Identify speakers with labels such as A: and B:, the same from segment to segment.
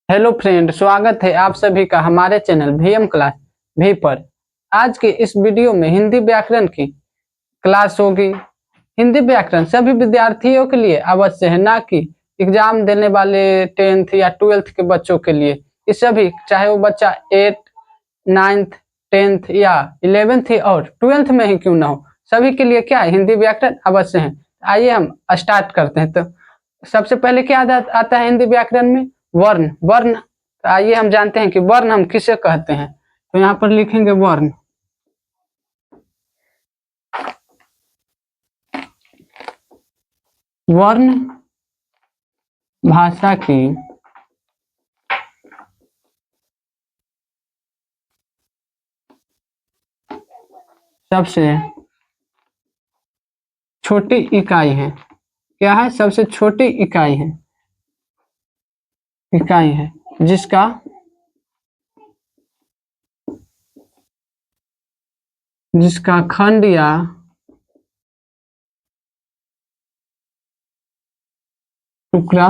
A: Hello friend, स्वागत है आप सभी का हमारे चैनल वीएम क्लास भी पर। आज के इस वीडियो में हिंदी व्याकरण की क्लास होगी। हिंदी व्याकरण सभी विद्यार्थियों के लिए अवश्य है, ना कि एग्जाम देने वाले 10th या 12th के बच्चों के लिए। इस सभी, चाहे वो बच्चा 8, 9th, 10th या 11th और 12th में ही क्यों ना हो, सभी के लिए क्या है, हिंदी व्याकरण अवश्य है। आइए हम स्टार्ट करते हैं। तो सबसे पहले क्या आता है हिंदी व्याकरण में? वर्ण। वर्ण, तो आइए हम जानते हैं कि वर्ण हम किसे कहते हैं। तो यहाँ पर लिखेंगे वर्ण। वर्ण भाषा की सबसे छोटी इकाई है। क्या है? सबसे छोटी इकाई है। इकाई है जिसका खंड या टुकड़ा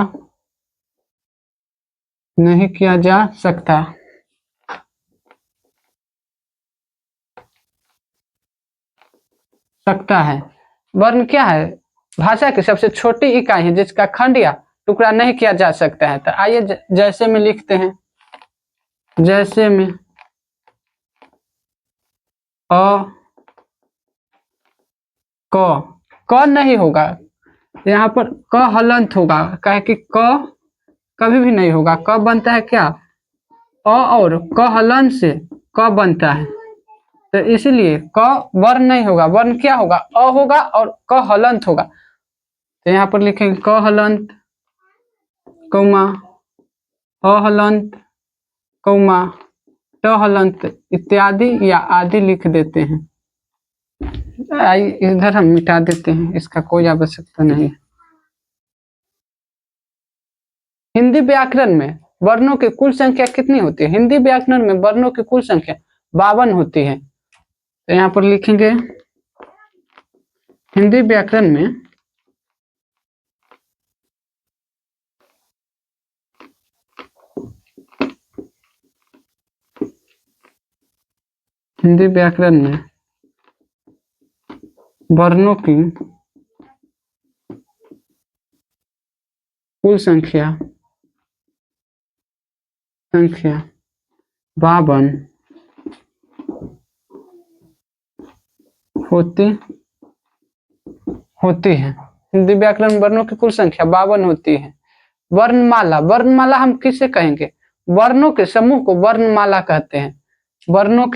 A: नहीं किया जा सकता। है। वर्ण क्या है? भाषा की सबसे छोटी इकाई है जिसका खंड या टुकड़ा नहीं किया जा सकता है। तो आइए जैसे में लिखते हैं। जैसे में अ, क नहीं होगा, यहाँ पर क हलंत होगा। कहे कि क कभी भी नहीं होगा। क बनता है क्या? अ और क हलन से क बनता है। तो इसलिए क वर्ण नहीं होगा। वर्ण क्या होगा? अ होगा और क हलंत होगा। तो यहाँ पर लिखेंगे क हलंत, कौमा अ हलंत, कौमा ट हलंत इत्यादि या आदि लिख देते हैं। इधर हम मिटा देते हैं, इसका कोई आवश्यकता नहीं है। हिंदी व्याकरण में वर्णों की कुल संख्या कितनी होती है? हिंदी व्याकरण में वर्णों की कुल संख्या 52 होती है। तो यहाँ पर लिखेंगे हिंदी व्याकरण में हिंदी व्याकरण में वर्णों की कुल संख्या 52 होती है। हिंदी व्याकरण में वर्णों की कुल संख्या 52 होती है। वर्णमाला। वर्णमाला हम किसे कहेंगे? वर्णों के समूह को वर्णमाला कहते हैं। वर्णों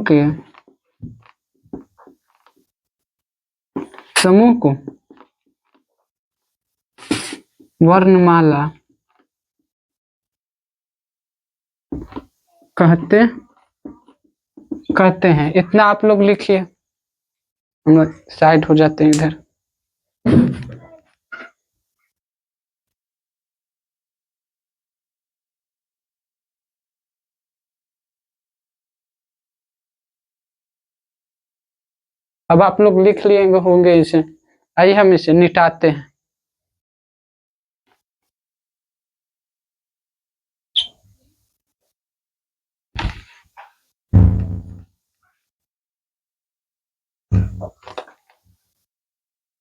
A: के समूह को वर्णमाला कहते हैं। इतना आप लोग लिखिए, हम लोग साइड हो जाते हैं इधर। अब आप लोग लिख लिए होंगे इसे। आइए हम इसे मिटाते हैं।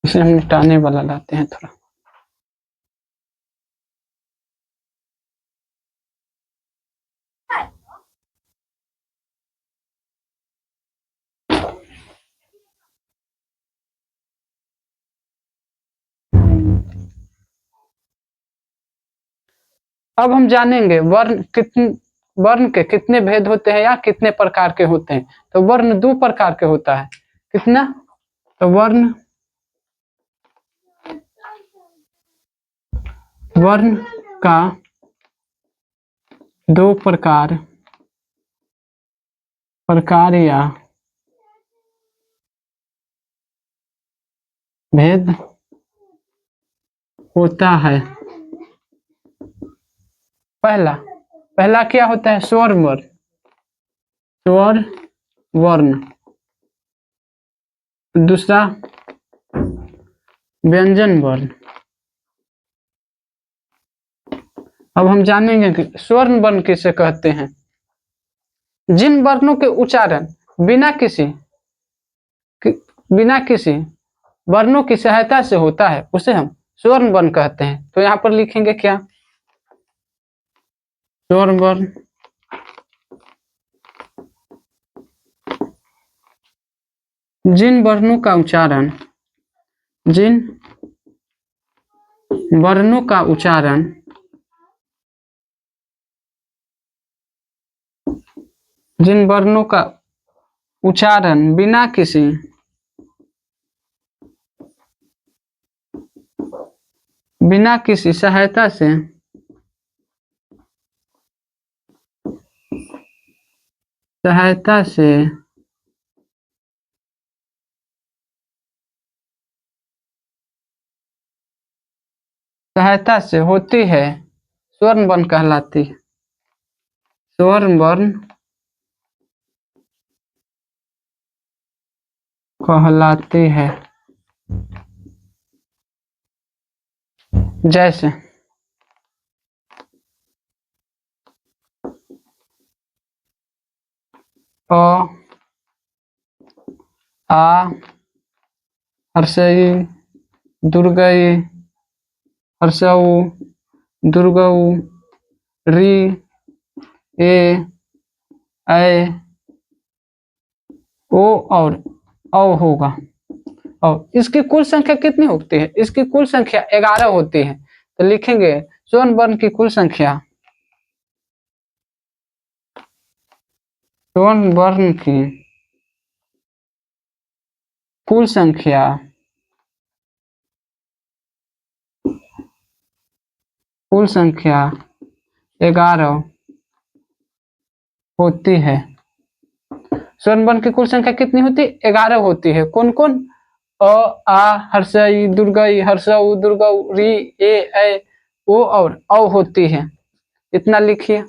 A: इसे हम मिटाने वाला लाते हैं थोड़ा। अब हम जानेंगे वर्ण के कितने भेद होते हैं या कितने प्रकार के होते हैं। तो वर्ण 2 प्रकार के होता है। कितना? तो वर्ण का 2 प्रकार या भेद होता है। पहला क्या होता है? स्वर वर्ण। दूसरा व्यंजन वर्ण। अब हम जानेंगे कि स्वर्ण वर्ण किसे कहते हैं। जिन वर्णों के उच्चारण बिना किसी बिना किसी वर्णों की सहायता से होता है उसे हम स्वर्ण वर्ण कहते हैं। तो यहाँ पर लिखेंगे क्या, स्वर्ण वर्ण। जिन वर्णों का उच्चारण जिन वर्णों का उच्चारण जिन वर्णों का उच्चारण बिना किसी सहायता से होती है स्वर्ण वर्ण कहलाती है। स्वर्ण वर्ण कहलाती है। जैसे अ, आ, हर्षई, दुर्गई, हर्षऊ, दुर्गऊ, री, ए, ऐ, ओ और औ होगा। और इसकी कुल संख्या कितनी होती है, इसकी कुल संख्या 11 होती है। तो लिखेंगे स्वर्ण वर्ण की कुल संख्या, स्वर्ण वर्ण की कुल संख्या 11 होती है। स्वर्ण वर्ण की कुल संख्या कितनी होती है, 11 होती है। कौन कौन, अ, आ, हर्षई, दुर्गई, हर्षऊ, दुर्गऊ, री, ए, ऐ, ओ और औ होती है। इतना लिखिए।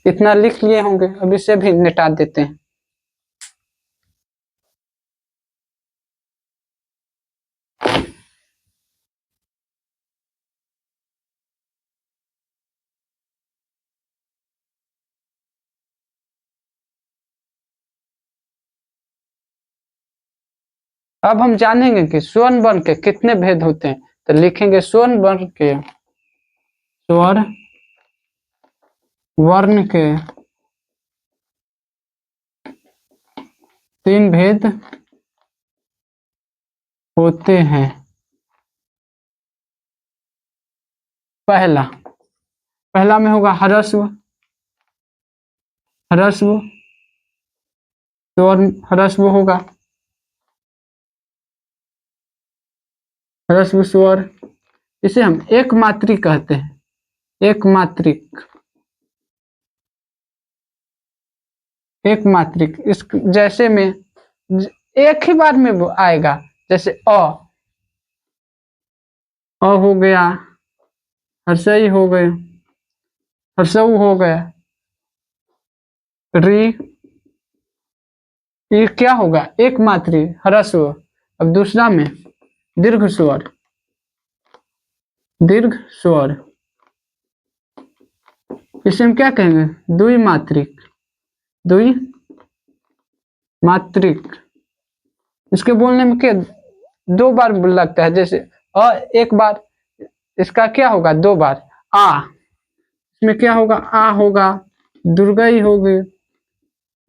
A: इतना लिख लिए होंगे, अब इसे भी निटा देते हैं। अब हम जानेंगे कि स्वर्ण वर्ण के कितने भेद होते हैं। तो लिखेंगे स्वर्ण वर्ण के 3 भेद होते हैं। पहला में होगा ह्रस्व, स्वर्ण ह्रस्व होगा, ह्रस्व स्वर। इसे हम एक मात्रिक कहते हैं, एक मात्रिक। इस जैसे में एक ही बार में वो आएगा, जैसे अ हो गया, हर्षई हो गए, हर्षऊ हो गया, री, ये क्या होगा, एक मात्री ह्रस्व। अब दूसरा में दीर्घ स्वर, इसे हम क्या कहेंगे, द्विमात्रिक। इसके बोलने में क्या 2 बार लगता है, जैसे एक बार, इसका क्या होगा 2 बार। आ, इसमें क्या होगा, आ होगा, दुर्गई होगी,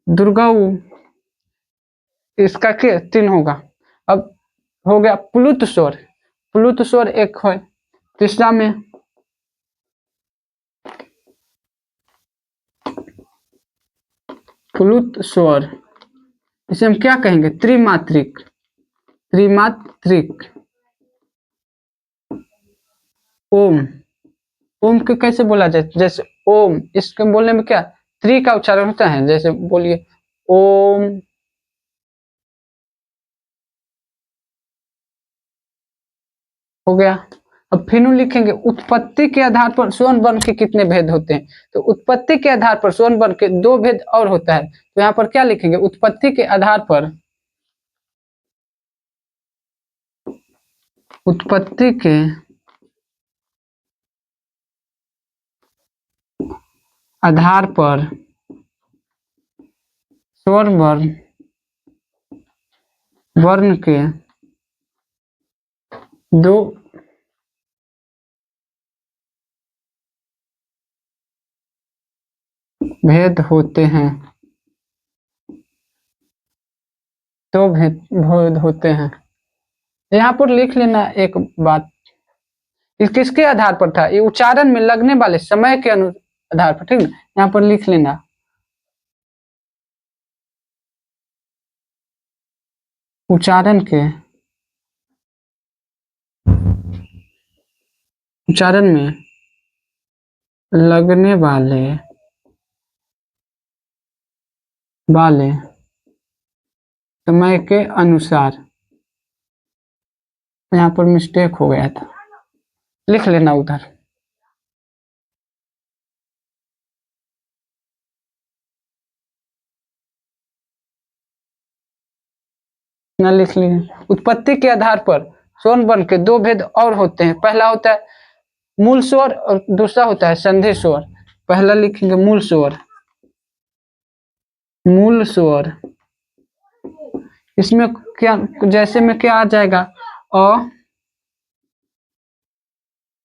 A: दुर्गऊ, इसका क्या 3 होगा। अब हो गया प्लुत स्वर एक है। तीसरा में प्लुत स्वर, इसे हम क्या कहेंगे, त्रिमात्रिक। ओम को कैसे बोला जाए, जैसे ओम, इसके बोलने में क्या त्रि का उच्चारण होता है। जैसे बोलिए ओम, हो गया। अब फिर लिखेंगे उत्पत्ति के आधार पर स्वर्ण वर्ण के कितने भेद होते हैं। तो उत्पत्ति के आधार पर स्वर्ण वर्ण के 2 भेद और होता है। तो यहाँ पर क्या लिखेंगे, उत्पत्ति के आधार पर, उत्पत्ति के आधार पर स्वर्ण वर्ण के 2 भेद होते हैं, 2 भेद होते हैं। यहाँ पर लिख लेना एक बात, ये किसके आधार पर था, ये उच्चारण में लगने वाले समय के आधार पर, ठीक है। यहाँ पर लिख लेना उच्चारण में लगने वाले समय के अनुसार। यहाँ पर मिस्टेक हो गया था, लिख लेना उधर। ना लिख लिए, उत्पत्ति के आधार पर स्वर्ण वर्ण के 2 भेद और होते हैं। पहला होता है मूल स्वर और दूसरा होता है संधि स्वर। पहला लिखेंगे मूल स्वर, मूल स्वर, इसमें क्या, जैसे में क्या आ जाएगा, अ,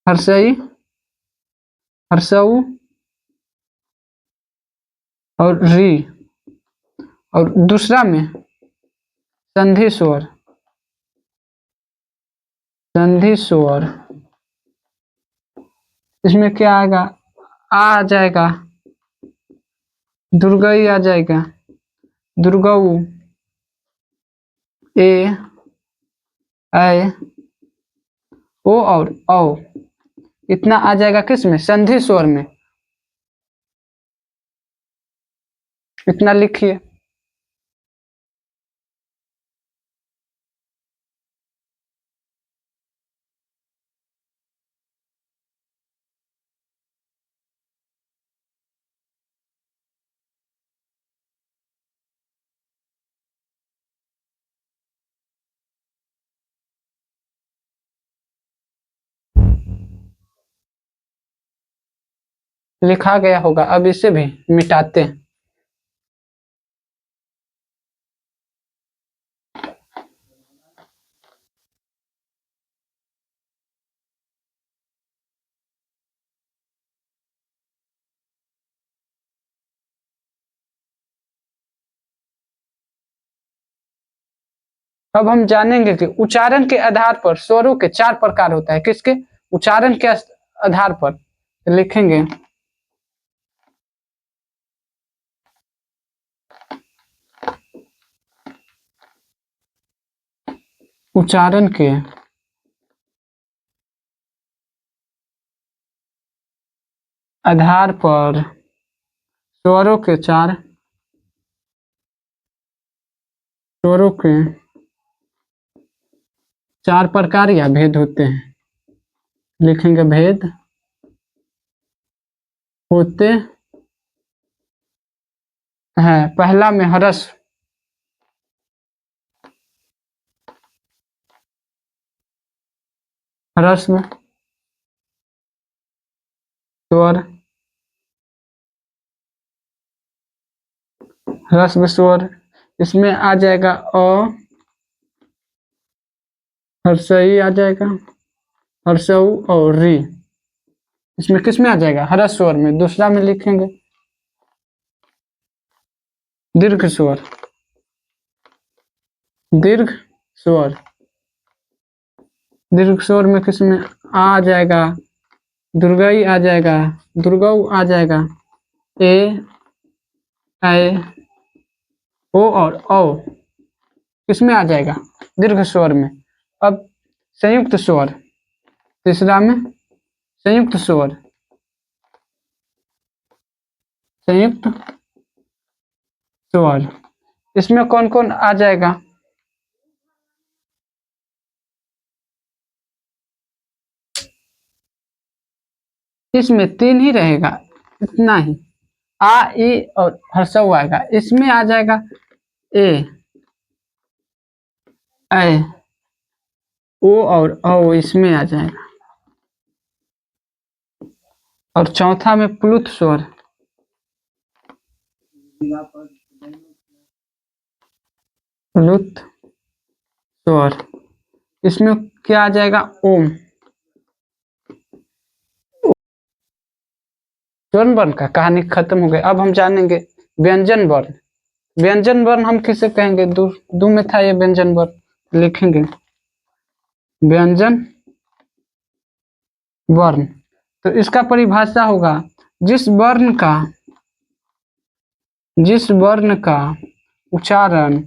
A: हर्षई, हर्षऊ और री, और दूसरा में संधि स्वर, संधि स्वर, इसमें क्या आएगा, आ जाएगा, दुर्गई आ जाएगा, दुर्गऊ, ए, ऐ, ओ और औ, इतना आ जाएगा किस में, संधि स्वर में। इतना लिखिए। लिखा गया होगा, अब इसे भी मिटाते हैं। अब हम जानेंगे कि उच्चारण के आधार पर स्वरों के 4 प्रकार होता है। किसके, उच्चारण के आधार पर। तो लिखेंगे उच्चारण के आधार पर स्वरों के 4 प्रकार या भेद होते हैं। लिखेंगे भेद होते हैं। पहला में ह्रस्व, ह्रस्व स्वर, ह्रस्व स्वर, इसमें आ जाएगा अ, हर्षई आ जाएगा, हर्षऊ और री, इसमें किस में आ जाएगा, ह्रस्व स्वर में। दूसरा में लिखेंगे दीर्घ स्वर, दीर्घ स्वर, दीर्घ स्वर में किस में आ जाएगा, दुर्गई आ जाएगा, दुर्गऊ आ जाएगा, ए, ऐ, ओ और औ किसमें आ जाएगा, दीर्घ स्वर में। अब संयुक्त स्वर, तीसरा में संयुक्त स्वर, संयुक्त स्वर, इसमें कौन कौन आ जाएगा, इसमें 3 ही रहेगा, इतना ही। आ ई और हर्षऊ आएगा, इसमें आ जाएगा ए ऐ ओ और औ इसमें आ जाएगा। और चौथा में प्लुत स्वर, प्लुत स्वर, इसमें क्या आ जाएगा ओम। स्वर्ण वर्ण का कहानी खत्म हो गई। अब हम जानेंगे व्यंजन वर्ण। व्यंजन वर्ण हम किसे कहेंगे? दू में था ये व्यंजन वर्ण, लिखेंगे व्यंजन वर्ण। तो इसका परिभाषा होगा जिस वर्ण का उच्चारण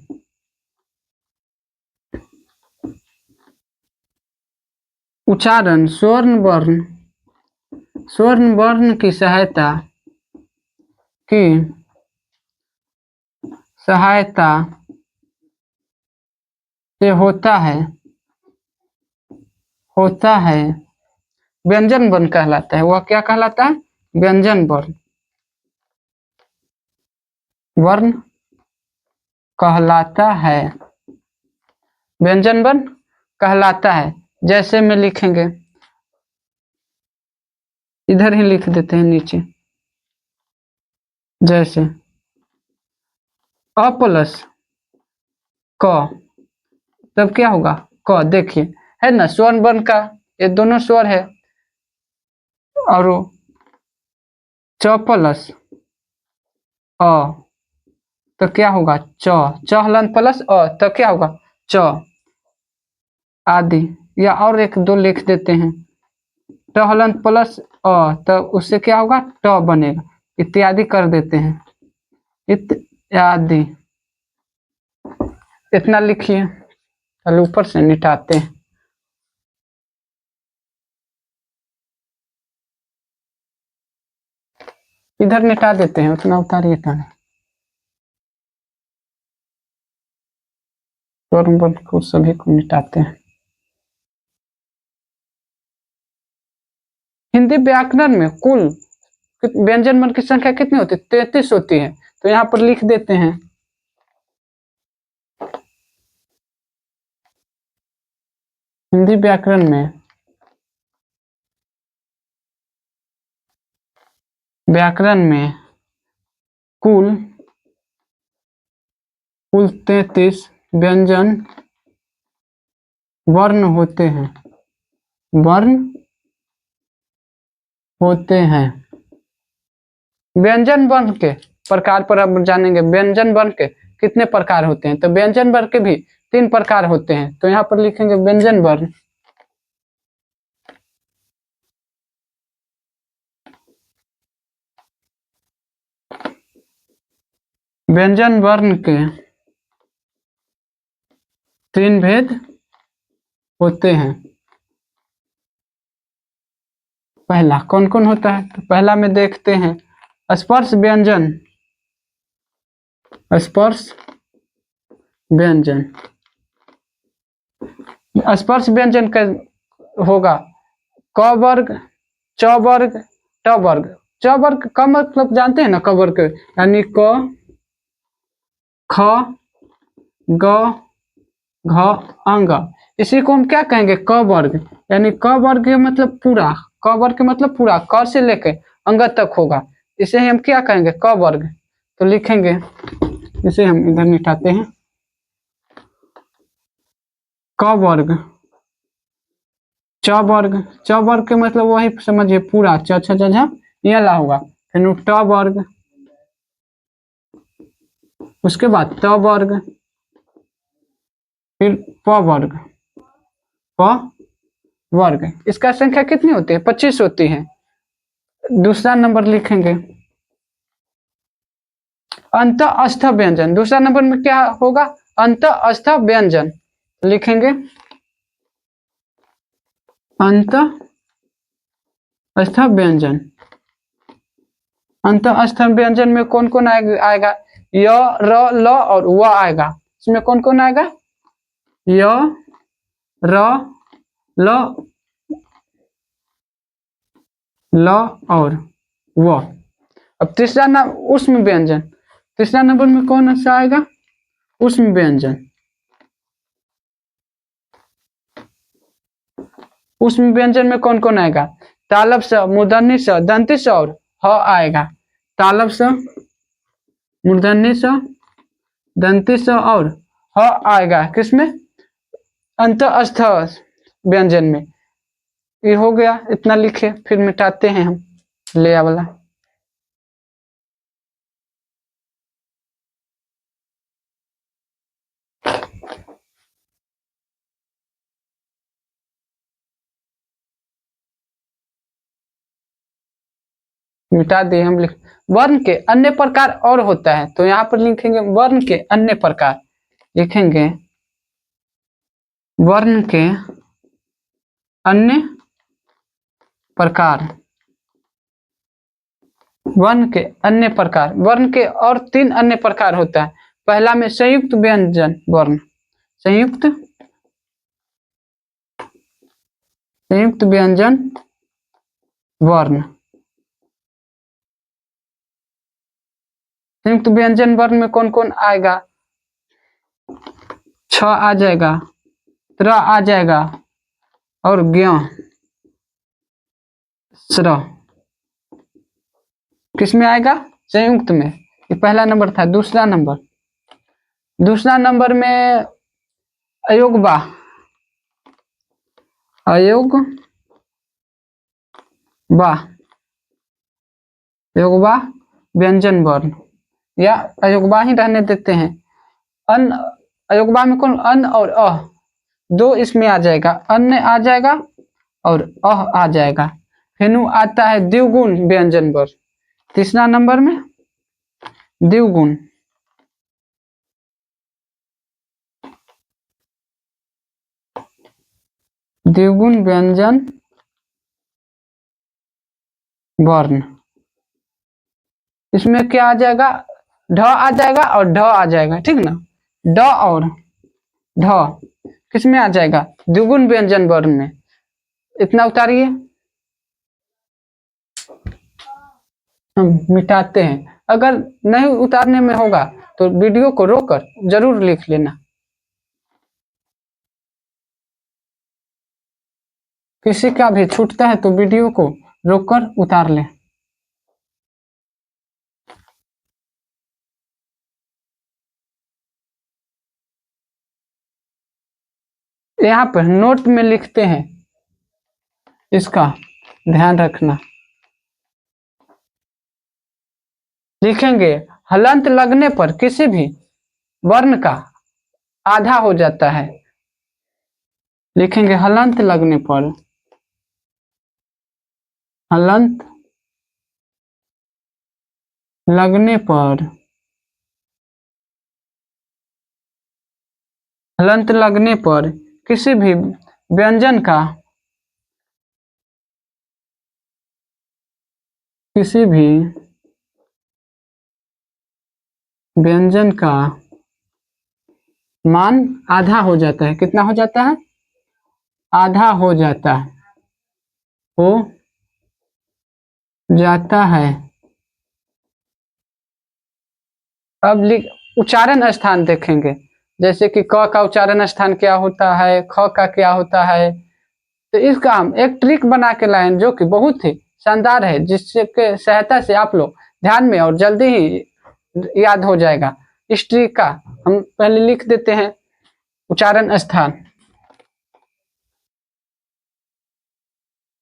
A: स्वर्ण वर्ण की सहायता से होता है व्यंजन वर्ण कहलाता है। वह क्या कहलाता है? व्यंजन वर्ण कहलाता है, व्यंजन वर्ण कहलाता है। जैसे में लिखेंगे, इधर ही लिख देते हैं नीचे, जैसे अ प्लस क, तब क्या होगा? क। देखिए है ना, स्वर्ण वर्ण का ये दोनों स्वर है। और च प्लस अ, तो क्या होगा? च हलन प्लस अ, तो क्या होगा? च आदि। या और एक दो लिख देते हैं, ट हलन प्लस अ, तो उससे क्या होगा? ट बनेगा। इत्यादि कर देते हैं, इत्यादि। इतना लिखिए, चलो ऊपर से मिटाते हैं। इधर मिटा देते हैं, उतना उतारिए था। स्वर्ण वर्ण को सभी को मिटाते हैं। हिंदी व्याकरण में कुल व्यंजन वर्ण की संख्या कितनी होती है? 33 होती है। तो यहाँ पर लिख देते हैं, हिंदी व्याकरण में कुल 33 व्यंजन वर्ण होते हैं, व्यंजन वर्ण के प्रकार पर अब जानेंगे। व्यंजन वर्ण के कितने प्रकार होते हैं? तो व्यंजन वर्ण के भी 3 प्रकार होते हैं। तो यहाँ पर लिखेंगे व्यंजन वर्ण, व्यंजन वर्ण के 3 भेद होते हैं। पहला कौन कौन होता है? तो पहला में देखते हैं स्पर्श व्यंजन। स्पर्श व्यंजन का होगा क वर्ग, च वर्ग, ट वर्ग। च वर्ग का मतलब जानते हैं ना? क वर्ग यानी क, ख, ग, घ, अंग। इसी को हम क्या कहेंगे? क वर्ग। यानी क वर्ग मतलब पूरा, क वर्ग मतलब पूरा, क से लेके अंग तक होगा। इसे हम क्या कहेंगे? क वर्ग। तो लिखेंगे, इसे हम इधर मिटाते हैं, क वर्ग। च वर्ग, च वर्ग के मतलब वही समझिए पूरा, च छ झ झ ये ला होगा। फिर ट वर्ग, उसके बाद त वर्ग, फिर प वर्ग, प वर्ग। इसका संख्या कितनी होती है? 25 होती है। दूसरा नंबर लिखेंगे अंतःस्थ व्यंजन। दूसरा नंबर में क्या होगा? अंतःस्थ व्यंजन। लिखेंगे अंतःस्थ व्यंजन। अंतःस्थ व्यंजन में कौन कौन आएगा? य, र, ल और व आएगा। इसमें कौन कौन आएगा? य, र, ल, ल और व। अब तीसरा नाम उष्म व्यंजन, तीसरा नंबर में कौन सा आएगा? उष्म व्यंजन। उष्म व्यंजन में कौन कौन आएगा? तालब स, मूर्धन्य स, दंती स और ह आएगा। तालब स, मूर्धन्य स, दंती स और ह आएगा किसमें? अंतःस्थ व्यंजन में। ये हो गया, इतना लिखे, फिर मिटाते हैं हम ले वाला। मिटा दिए हम। लिख वर्ण के अन्य प्रकार और होता है, तो यहाँ पर लिखेंगे वर्ण के अन्य प्रकार। लिखेंगे वर्ण के अन्य प्रकार। वर्ण के अन्य प्रकार, वर्ण के और 3 अन्य प्रकार होता है। पहला में संयुक्त व्यंजन वर्ण, संयुक्त व्यंजन वर्ण। संयुक्त व्यंजन वर्ण में कौन कौन आएगा? छ आ जाएगा, त्र आ जाएगा और ज्ञ स्र किस में आएगा? संयुक्त में। ये पहला नंबर था। दूसरा नंबर में अयोगबा, अयोगबा व्यंजन वर्ण, या अयोगबा ही रहने देते हैं। अन अयोगबा में कौन? अन और अ दो इसमें आ जाएगा, अन्य आ जाएगा और अह आ जाएगा। फिर आता है द्विगुण व्यंजन वर्ण। तीसरा नंबर में द्विगुण, द्विगुण व्यंजन वर्ण। इसमें क्या आ जाएगा? ढ आ जाएगा और ढ आ जाएगा, ठीक ना? ड और ढ किस में आ जाएगा? द्विगुण व्यंजन वर्ण में। इतना उतारिए, हम मिटाते हैं। अगर नहीं उतारने में होगा तो वीडियो को रोककर जरूर लिख लेना। किसी का भी छूटता है तो वीडियो को रोककर उतार लें। यहाँ पर नोट में लिखते हैं, इसका ध्यान रखना। लिखेंगे हलंत लगने पर किसी भी वर्ण का आधा हो जाता है। लिखेंगे हलंत लगने पर, हलंत लगने पर, हलंत लगने पर किसी भी व्यंजन का, किसी भी व्यंजन का मान आधा हो जाता है। कितना हो जाता है? आधा हो जाता है, हो जाता है। अब उच्चारण स्थान देखेंगे, जैसे कि क का उच्चारण स्थान क्या होता है, ख का क्या होता है। तो इसका हम एक ट्रिक बना के लाए जो कि बहुत ही शानदार है, जिसके सहायता से आप लोग ध्यान में और जल्दी ही याद हो जाएगा। इस ट्रिक का हम पहले लिख देते हैं उच्चारण स्थान।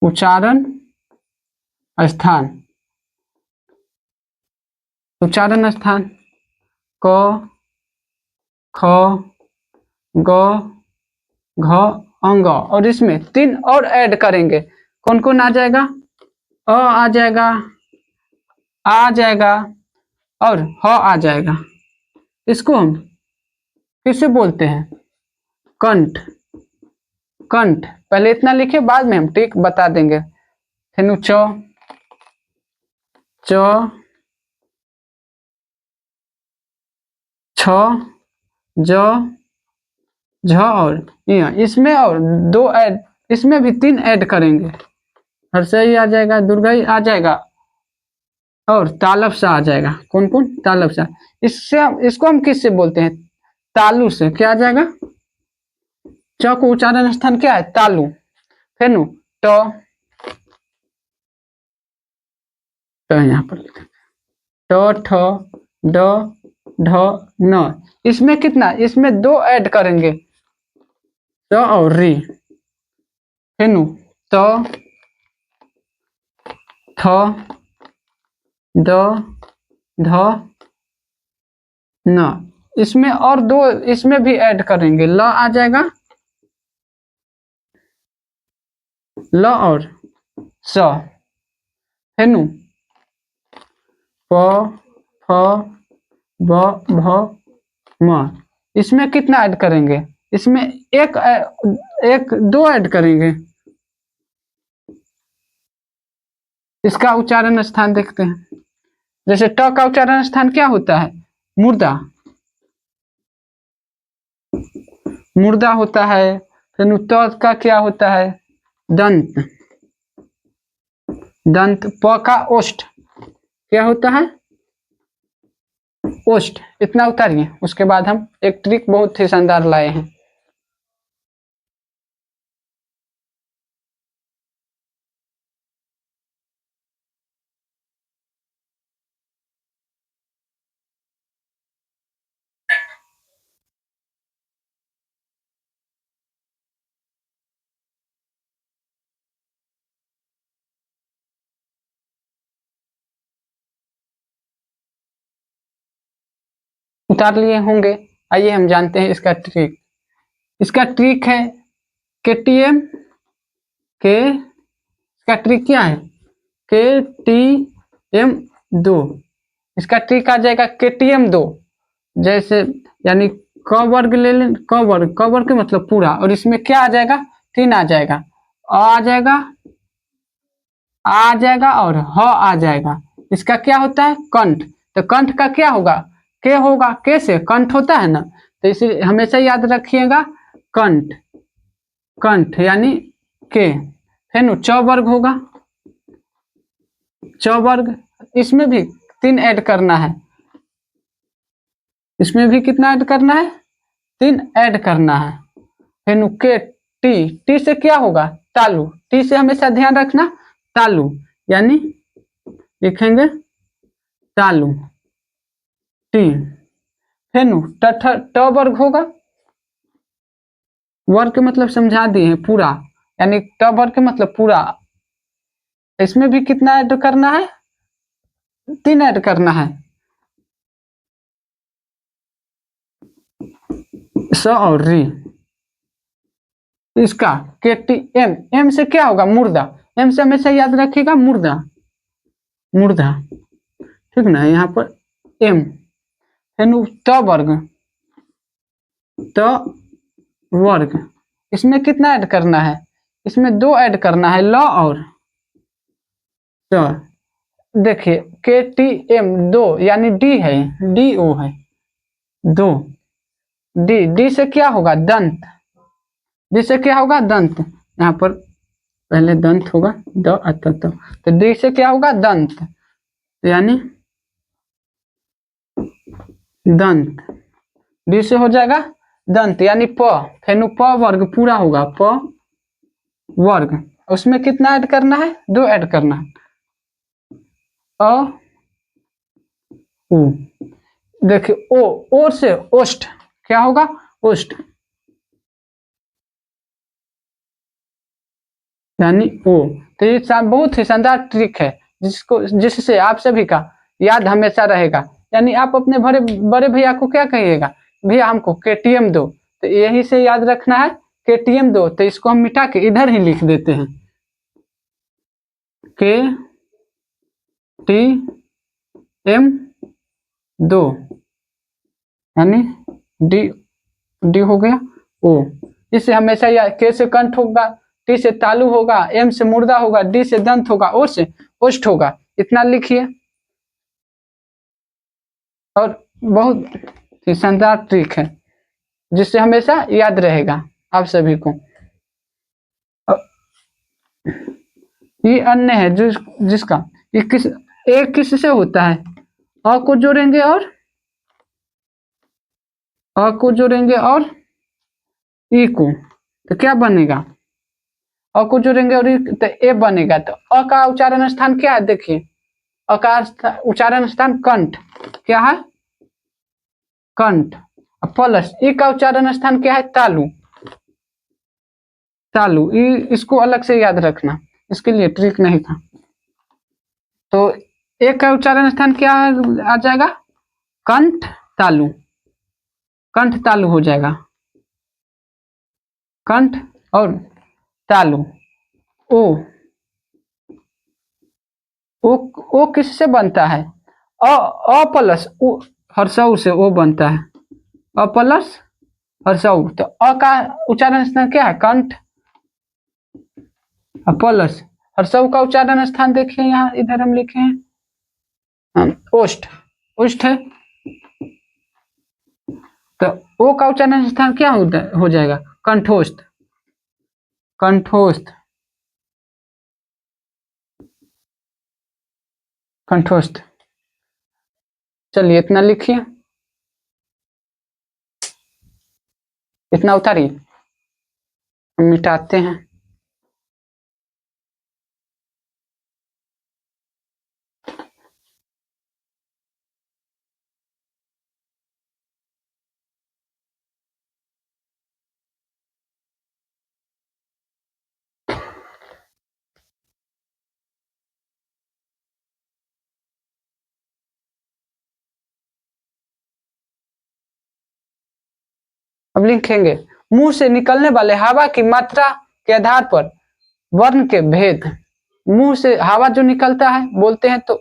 A: उच्चारण स्थान, उच्चारण स्थान क, ख, ग, घ, अंग। और इसमें 3 और ऐड करेंगे। कौन कौन आ जाएगा? अ आ जाएगा, आ जाएगा और ह आ जाएगा। इसको हम किसे बोलते हैं? कंठ। कंठ। पहले इतना लिखे, बाद में हम ट्रिक बता देंगे। फिर च, च, छ, ज, झ और य। इसमें और 2 ऐड, इसमें भी 3 ऐड करेंगे। हर्षई आ जाएगा, दुर्गई आ जाएगा और तालब सा आ जाएगा। कौन कौन? तालब सा। इसको हम किससे बोलते हैं? तालु से। क्या आ जाएगा? च को उच्चारण स्थान क्या है? तालु। फिर नु ट, यहाँ पर ट, ठ, ड, ढ, न। इसमें कितना? इसमें 2 ऐड करेंगे, ट और री। फिर नु त, थ, द, ध, न। इसमें और 2 इसमें भी ऐड करेंगे, ल आ जाएगा, ल और स। है नु प, फ, ब, भ, म। इसमें कितना ऐड करेंगे? इसमें एक 2 ऐड करेंगे। इसका उच्चारण स्थान देखते हैं। जैसे ट का उच्चारण स्थान क्या होता है? मुर्दा, मुर्दा होता है। फिर त का क्या होता है? दंत, दंत। प का ओष्ठ क्या होता है? ओष्ठ। इतना उतारिए। उसके बाद हम एक ट्रिक बहुत ही शानदार लाए हैं। उतार लिए होंगे। आइए हम जानते हैं इसका ट्रिक। इसका ट्रिक है KTM के, इसका ट्रिक क्या है? KTM 2। इसका ट्रिक आ जाएगा KTM 2। जैसे यानी क वर्ग ले लें, क वर्ग, क वर्ग के मतलब पूरा, और इसमें क्या आ जाएगा? 3 आ जाएगा, आ जाएगा, आ जाएगा और ह आ जाएगा। इसका क्या होता है? कंठ। तो कंठ का क्या होगा? के होगा। के से कंठ होता है ना, तो इसे हमेशा याद रखिएगा, कंठ, कंठ यानी के। है नु च वर्ग होगा, च वर्ग। इसमें भी 3 ऐड करना है। इसमें भी कितना ऐड करना है? 3 ऐड करना है। फिर नु के टी, टी से क्या होगा? तालु। टी से हमेशा ध्यान रखना, तालु यानी लिखेंगे तालु, टी। फिर नु ट वर्ग होगा। वर्ग के मतलब समझा दिए हैं, पूरा, यानी ट वर्ग के मतलब पूरा। इसमें भी कितना ऐड करना है? 3 ऐड करना है। स और री। इसका KTM, एम से क्या होगा? मुर्दा। एम से हमेशा याद रखिएगा, मुर्दा, मुर्दा। ठीक ना? यहाँ पर एम। त वर्ग, त वर्ग। इसमें कितना ऐड करना है? इसमें 2 ऐड करना है, ल और स। देखिए KTM 2 यानी डी है, DO है, 2। डी, डी से क्या होगा? दंत। डी से क्या होगा? दंत। यहाँ पर पहले दंत होगा, द अत, तो डी से क्या होगा? दंत, यानी दंत। डी से हो जाएगा दंत यानी प। फिर प वर्ग पूरा होगा, प वर्ग। उसमें कितना ऐड करना है? 2 ऐड करना है, अ उ। देखिए ओ से ओष्ठ क्या होगा? ओष्ठ यानी ओ। तो ये बहुत ही शानदार ट्रिक है, जिससे आप सभी का याद हमेशा रहेगा। यानी आप अपने बड़े बड़े भैया को क्या कहिएगा? भैया हमको KTM 2। तो यही से याद रखना है, KTM 2। तो इसको हम मिटा के इधर ही लिख देते हैं, KTM 2 यानी डी, डी हो गया, ओ। इससे हमेशा के से कंठ होगा, टी से तालु होगा, एम से मुर्दा होगा, डी से दंत होगा, ओ से ओष्ठ होगा। इतना लिखिए। और बहुत ही शानदार ट्रिक है, जिससे हमेशा याद रहेगा आप सभी को। ये अन्य है जिसका ये एक किससे होता है, अ को जोड़ेंगे और ई को, तो क्या बनेगा, अ को जोड़ेंगे और ई तो ए बनेगा। तो अ का उच्चारण स्थान क्या है, देखिए अ का उच्चारण स्थान कंठ, क्या है कंठ, प्लस ई का उच्चारण स्थान क्या है तालु, इसको अलग से याद रखना, इसके लिए ट्रिक नहीं था। तो एक का उच्चारण स्थान क्या आ जाएगा, कंठ तालु, कंठ तालु हो जाएगा, कंठ और तालु। ओ ओ किससे बनता है, अ प्लस हर्षऊ से ओ बनता है, अ प्लस हर्षऊ। तो अ का उच्चारण स्थान क्या है कंठ, प्लस हर्षऊ का उच्चारण स्थान देखिए यहाँ इधर हम लिखे हैं ओष्ठ, ओष्ठ है। तो ओ का उच्चारण स्थान क्या हो जाएगा कंठोस्थ, कंठोस्थ, कंठोस्थ। चलिए इतना लिखिए, इतना उतारिए, हम मिटाते हैं। अब लिखेंगे मुंह से निकलने वाले हवा की मात्रा के आधार पर वर्ण के भेद, मुंह से हवा जो निकलता है बोलते हैं तो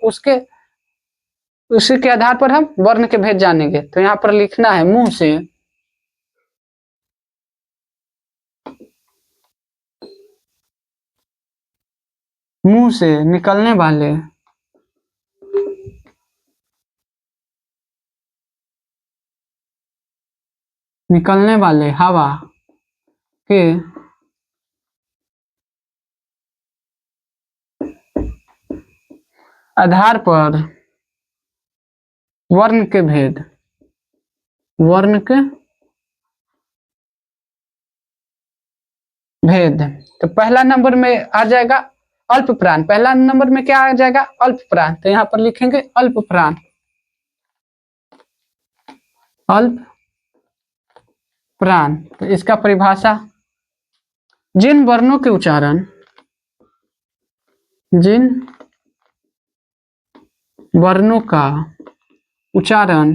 A: उसी के आधार पर हम वर्ण के भेद जानेंगे। तो यहाँ पर लिखना है मुंह से निकलने वाले हवा के आधार पर वर्ण के भेद, वर्ण के भेद। तो पहला नंबर में आ जाएगा अल्प प्राण, पहला नंबर में क्या आ जाएगा अल्प प्राण, तो यहाँ पर लिखेंगे अल्प प्राण, अल्प प्राण। तो इसका परिभाषा, जिन वर्णों के उच्चारण, जिन वर्णों का उच्चारण,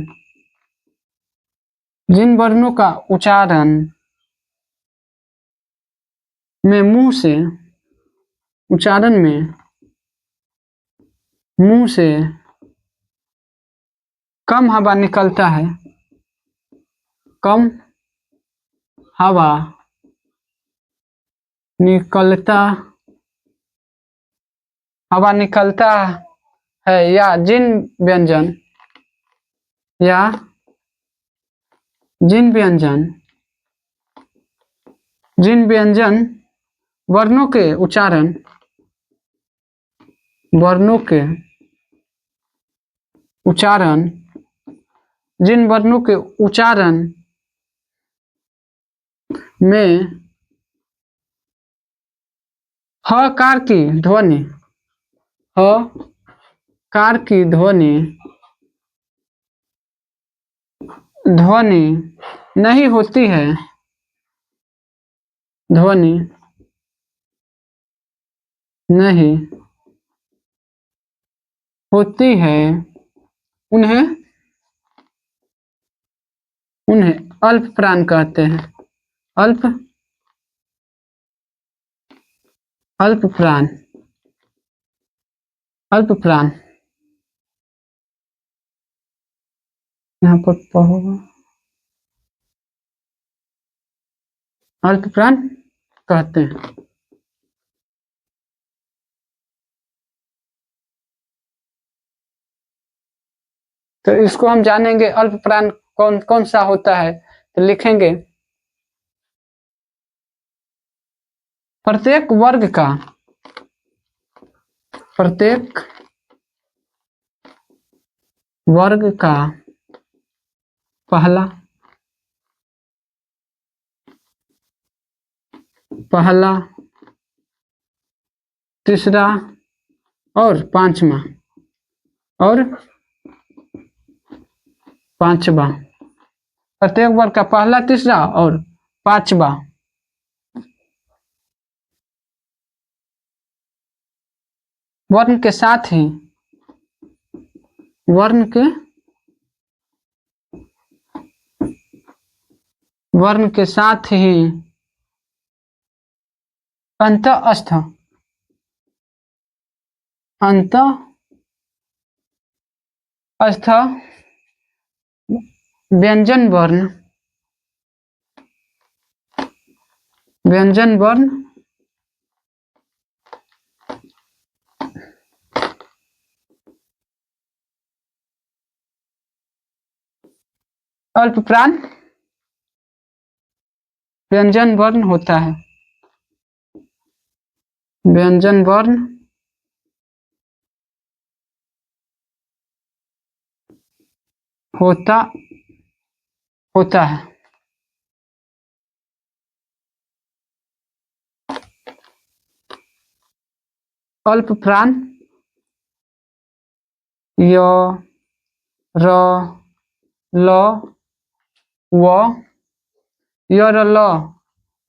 A: जिन वर्णों का उच्चारण में मुंह से, उच्चारण में मुंह से कम हवा निकलता है, कम हवा निकलता, हवा निकलता है, या जिन व्यंजन, या जिन व्यंजन, जिन व्यंजन वर्णों के उच्चारण, वर्णों के उच्चारण, जिन वर्णों के उच्चारण में हकार की ध्वनि, हकार की ध्वनि ध्वनि नहीं होती है, ध्वनि नहीं होती है, उन्हें उन्हें अल्प प्राण कहते हैं, अल्प अल्प प्राण, अल्प प्राण। यहाँ पर अल्प प्राण कहते हैं। तो इसको हम जानेंगे अल्प प्राण कौन कौन सा होता है, तो लिखेंगे प्रत्येक वर्ग का, प्रत्येक वर्ग का पहला, तीसरा और पांचवा प्रत्येक वर्ग का पहला, तीसरा और पांचवा वर्ण के साथ ही अंतःस्थ व्यंजन वर्ण अल्पप्राण व्यंजन वर्ण होता है। व्यंजन वर्ण होता है। अल्पप्राण य, र, ल, व, य, र, ल,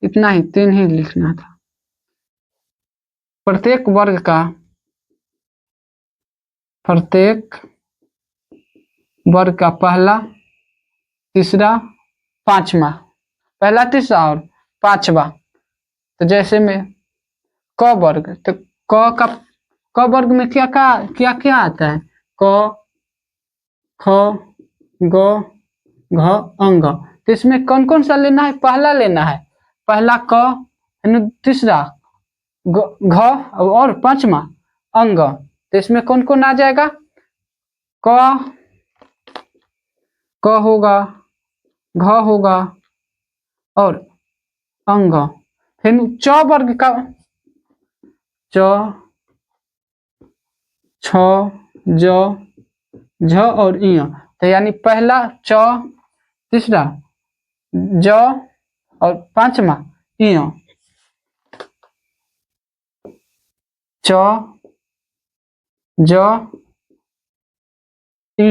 A: इतना ही 3 ही लिखना था। प्रत्येक वर्ग का पहला, तीसरा, पांचवा, पहला, तीसरा और पांचवा। तो जैसे में क वर्ग, तो क वर्ग में क्या आता है? क, ख, ग, घ, अंग। तो इसमें कौन कौन सा लेना है? पहला लेना है। पहला क, तीसरा घ और पांचवा अंग। तो इसमें कौन कौन आ जाएगा? क होगा, घ होगा और अंग। फिर च वर्ग का च, छ, ज, झ और इ। तो यानी पहला च, तीसरा ज और पांचवा इ। च, ज, इ।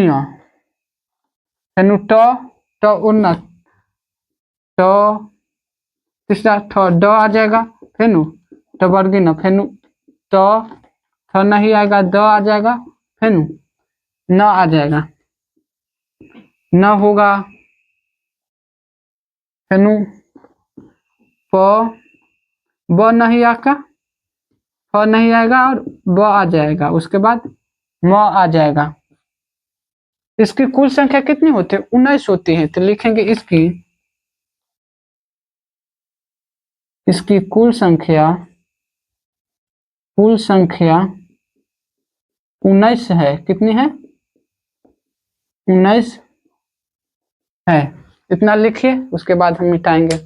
A: ट उन्नत, ट, तीसरा ठ, ड आ जाएगा। फिर ट वर्गीन, फिर ट, ठ नहीं आएगा, द आ जाएगा। फिर न आ जाएगा, न होगा। फिर प, ब नहीं आएगा, फ नहीं आएगा और ब आ जाएगा। उसके बाद म आ जाएगा। इसकी कुल संख्या कितनी होती है? 19 होती है। तो लिखेंगे इसकी कुल संख्या 19 है। कितनी है? 19 है। इतना लिखिए, उसके बाद हम मिटाएंगे।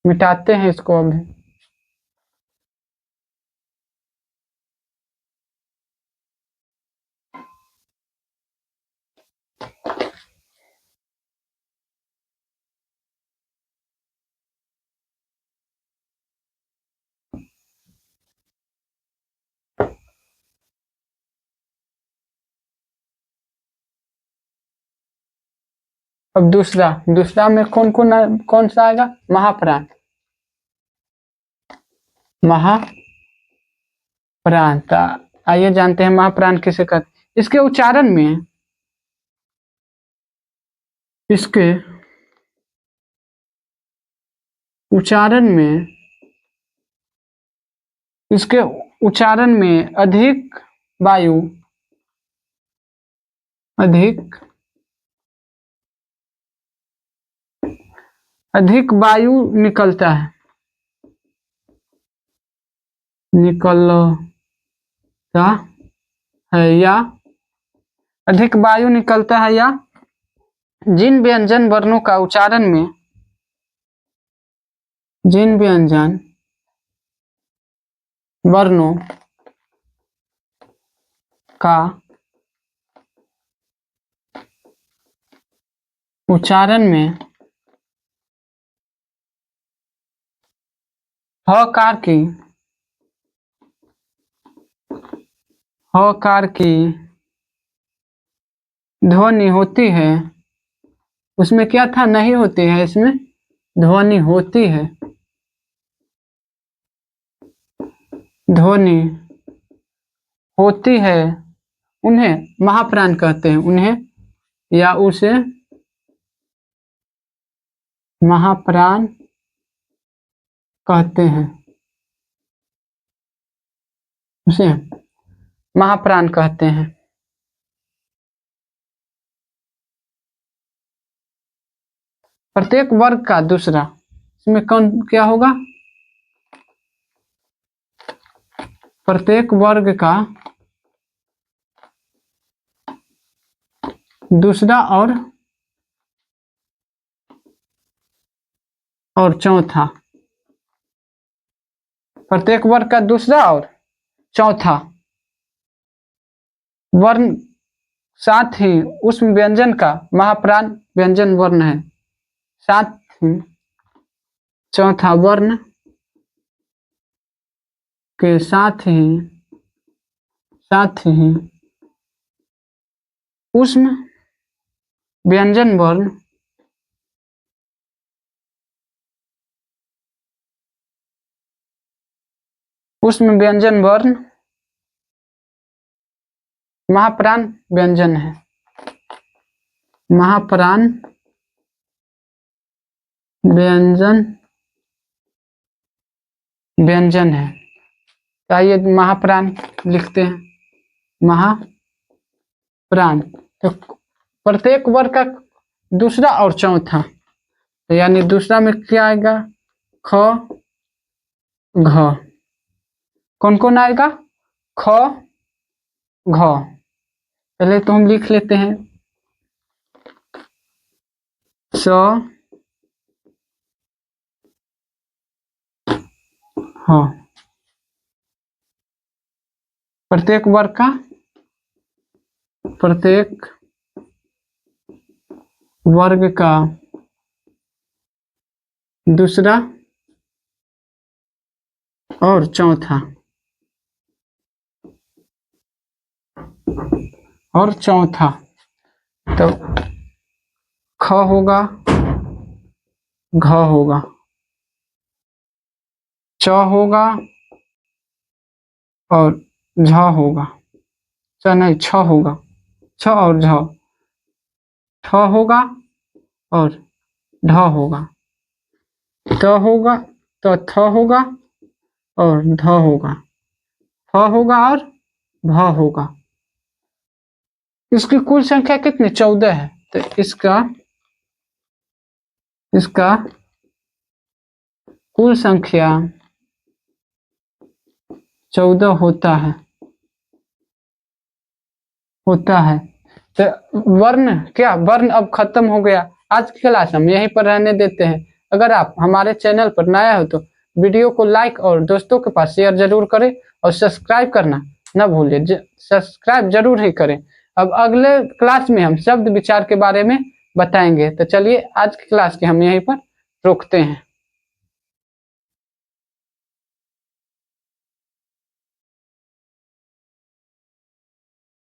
A: मिटाते हैं इसको अभी। अब दूसरा में कौन सा आएगा? महाप्राण। आइए जानते हैं महाप्राण किसे कहते हैं। इसके उच्चारण में अधिक वायु निकलता है या अधिक वायु निकलता है, या जिन व्यंजन वर्णों का उच्चारण में जिन व्यंजन वर्णों का उच्चारण में हकार की ध्वनि होती है, उसमें क्या था, नहीं होती है, इसमें ध्वनि होती है, ध्वनि होती है, उन्हें महाप्राण कहते हैं, उन्हें या उसे महाप्राण कहते हैं, उसे महाप्राण कहते हैं। प्रत्येक वर्ग का दूसरा, इसमें कौन क्या होगा, प्रत्येक वर्ग का दूसरा और चौथा, प्रत्येक वर्ग का दूसरा और चौथा वर्ण, साथ ही उस व्यंजन का महाप्राण व्यंजन वर्ण है, साथ ही चौथा वर्ण के साथ ही उष्म व्यंजन वर्ण महाप्राण व्यंजन है, महाप्राण व्यंजन है। आइए महाप्राण लिखते हैं, महाप्राण। तो प्रत्येक वर्ग का दूसरा और चौथा, तो यानी दूसरा में क्या आएगा, ख घ, कौन कौन आएगा, ख घ। पहले तो हम लिख लेते हैं, स ह, प्रत्येक वर्ग का दूसरा और चौथा, तो ख होगा, घ होगा, च होगा और झ होगा, च नहीं छ होगा, छ और झ, ठ होगा और ढ होगा, त होगा तो थ होगा और ध होगा, फ होगा और भ होगा। इसकी कुल संख्या कितनी, 14 है, तो इसका कुल संख्या 14 होता है। तो वर्ण अब खत्म हो गया। आज की क्लास हम यहीं पर रहने देते हैं। अगर आप हमारे चैनल पर नया हो तो वीडियो को लाइक और दोस्तों के पास शेयर जरूर करें और सब्सक्राइब करना न भूलिए, सब्सक्राइब जरूर ही करें। अब अगले क्लास में हम शब्द विचार के बारे में बताएंगे। तो चलिए आज की क्लास के हम यहीं पर रोकते हैं।